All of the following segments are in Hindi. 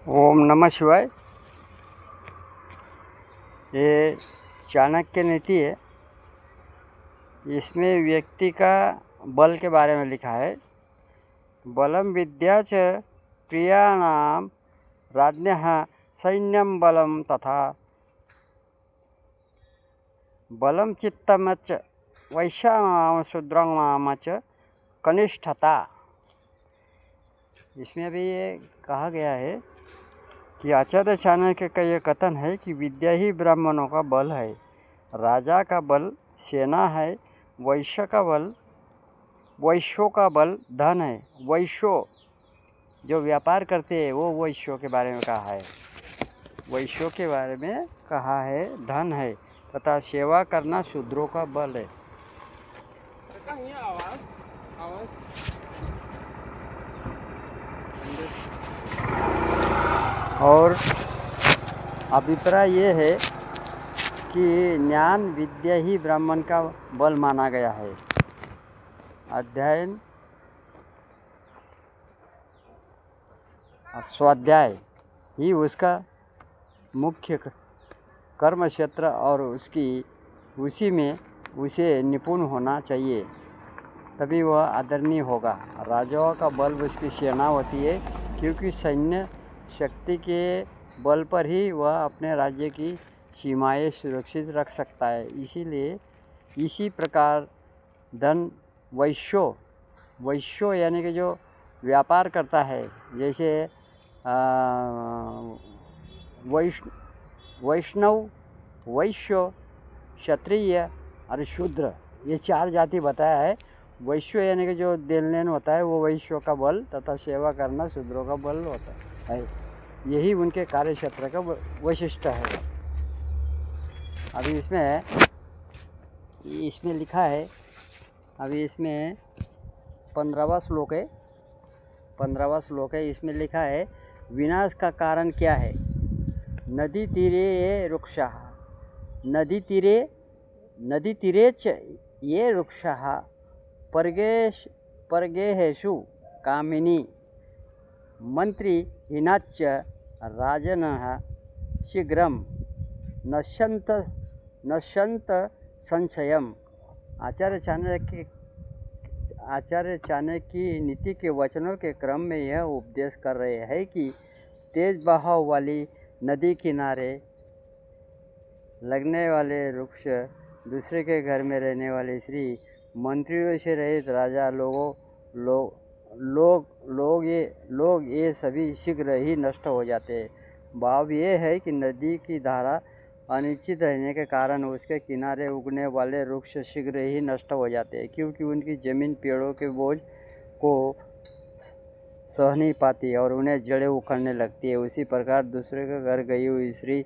ओम नमः शिवाय। ये चाणक्य नीति है। इसमें व्यक्ति का बल के बारे में लिखा है। बलम विद्या च प्रियाणां राज्ञः सैन्यं बलम तथा बलम चित्तमच वैश्यानां शूद्राणां च कनिष्ठता। इसमें भी ये कहा गया है कि आचार्य चाणक्य का ये कथन है कि विद्या ही ब्राह्मणों का बल है। राजा का बल सेना है, वैश्यों का बल धन है। वैश्य जो व्यापार करते हैं वो वैश्यों के बारे में कहा है। वैश्यों के बारे में कहा है धन है, तथा सेवा करना शूद्रों का बल है। और अभिप्राय ये है कि ज्ञान विद्या ही ब्राह्मण का बल माना गया है। अध्ययन स्वाध्याय ही उसका मुख्य कर्म क्षेत्र और उसी में उसे निपुण होना चाहिए, तभी वह आदरणीय होगा। राजाओं का बल उसकी सेना होती है, क्योंकि सैन्य शक्ति के बल पर ही वह अपने राज्य की सीमाएं सुरक्षित रख सकता है। इसीलिए इसी प्रकार धन वैश्य यानी कि जो व्यापार करता है, जैसे वैष्णव, वैश्य, क्षत्रिय और शूद्र, ये चार जाति बताया है। वैश्य यानी कि जो देन लेन होता है वो वैश्यों का बल, तथा सेवा करना शूद्रों का बल होता है। यही उनके कार्य क्षेत्र का वैशिष्ट है। अभी इसमें लिखा है, अभी इसमें 15वां श्लोक है। इसमें लिखा है, विनाश का कारण क्या है? नदी तीरे ये वृक्षः, नदी तीरे च ये वृक्षः परगेहेषु कामिनी मंत्री हीनाच्च राजनः शीघ्रं नश्यन्त संशयम्। आचार्य चाणक्य की नीति के वचनों के क्रम में यह उपदेश कर रहे हैं कि तेज बहाव वाली नदी किनारे लगने वाले वृक्ष, दूसरे के घर में रहने वाले स्त्री, मंत्रियों से रहित राजा, लोग ये सभी शीघ्र ही नष्ट हो जाते हैं। भाव ये है कि नदी की धारा अनिश्चित रहने के कारण उसके किनारे उगने वाले वृक्ष शीघ्र ही नष्ट हो जाते हैं, क्योंकि उनकी जमीन पेड़ों के बोझ को सह नहीं पाती और उन्हें जड़ें उखड़ने लगती है। उसी प्रकार दूसरे के घर गई हुई स्त्री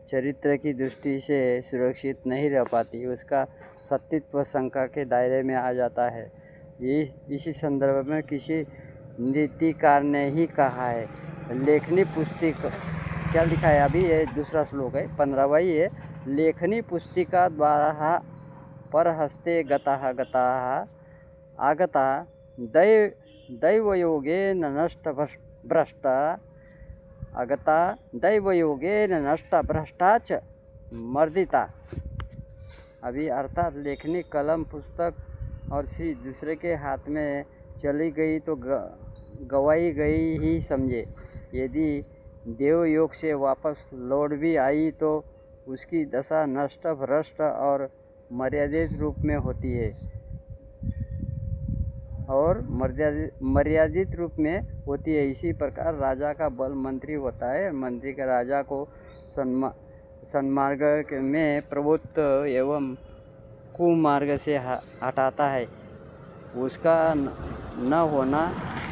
चरित्र की दृष्टि से सुरक्षित नहीं रह पाती, उसका सतीत्व शंका के दायरे में आ जाता है। इसी संदर्भ में किसी नीतिकार ने ही कहा है, लेखनी पुस्तिका, क्या लिखा है अभी, ये दूसरा श्लोक है, 15वां ही है। लेखनी पुस्तिका द्वारा पर हस्ते गता आगता दैवयोगेन नष्ट भ्रष्टा अगता दैवयोगेन नष्ट भ्रष्टा च मर्दिता। अभी अर्थात लेखनी कलम, पुस्तक और श्री दूसरे के हाथ में चली गई तो गवाई गई ही समझे। यदि देवयोग से वापस लौट भी आई तो उसकी दशा नष्ट, भ्रष्ट और मर्यादित रूप में होती है, इसी प्रकार राजा का बल मंत्री होता है। मंत्री का राजा को सन्मार्ग में प्रवृत्त एवं कुमार्ग से हटाता है। उसका न होना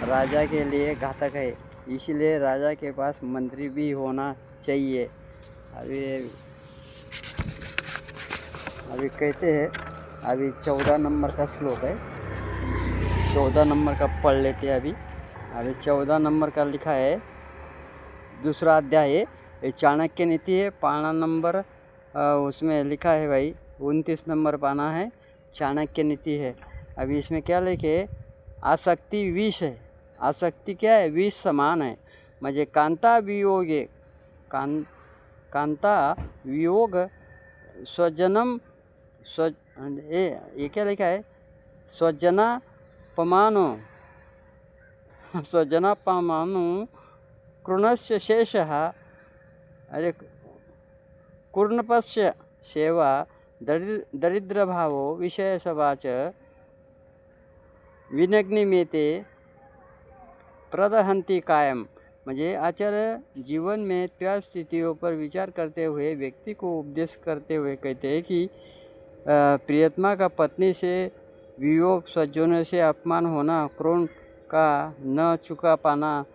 राजा के लिए घातक है, इसलिए राजा के पास मंत्री भी होना चाहिए। अभी कहते हैं, अभी 14 नंबर का श्लोक है, 14 नंबर का पढ़ लेते हैं। अभी 14 नंबर का लिखा है, दूसरा अध्याय है, ये चाणक्य नीति है। पाना नंबर उसमें लिखा है भाई 29 नंबर पाना है, चाणक्य नीति है। अभी इसमें क्या लिखे, आसक्ति विष है। आसक्ति क्या है? विष समान है। म्हणजे कांता वियोगे कांता वियोग स्वजनम स्व ये क्या लिखा है स्वजनापमानो स्वजनापमानो कृणस्य शेषः अरे कुर्णपस्य सेवा दरिद्रभावो विषयसभा च विनग्निमेते प्रदहंती कायम। म्हणजे आचार्य जीवन में त्या स्थितियों पर विचार करते हुए व्यक्ति को उपदेश करते हुए कहते हैं कि प्रियतमा का पत्नी से वियोग, स्वजनों से अपमान होना, क्रोध का न चुका पाना,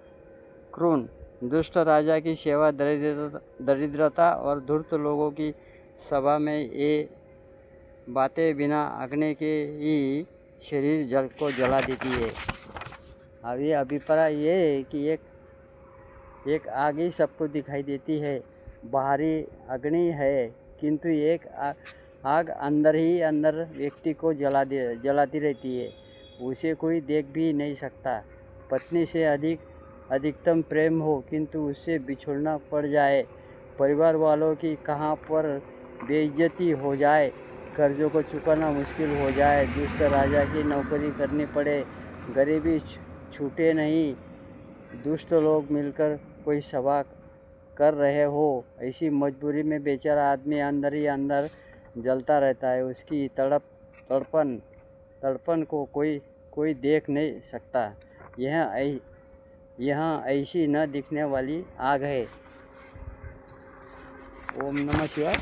क्रोध, दुष्ट राजा की सेवा, दरिद्रता और धूर्त लोगों की सभा में ये बातें बिना अग्नि के ही शरीर जल को जला देती है। अब ये अभिप्राय ये है कि एक आग ही सबको दिखाई देती है, बाहरी अग्नि है, किंतु एक आग अंदर ही अंदर व्यक्ति को जलाती रहती है, उसे कोई देख भी नहीं सकता। पत्नी से अधिकतम प्रेम हो किंतु उससे बिछुड़ना पड़ जाए, परिवार वालों की कहाँ पर बेइज्जती हो जाए, कर्जों को चुकाना मुश्किल हो जाए, दुष्ट राजा की नौकरी करनी पड़े, गरीबी छूटे नहीं, दुष्ट लोग मिलकर कोई सभा कर रहे हो, ऐसी मजबूरी में बेचारा आदमी अंदर ही अंदर जलता रहता है। उसकी तड़पन को कोई देख नहीं सकता। यह ऐसी न दिखने वाली आग है। ओम नमः शिवाय।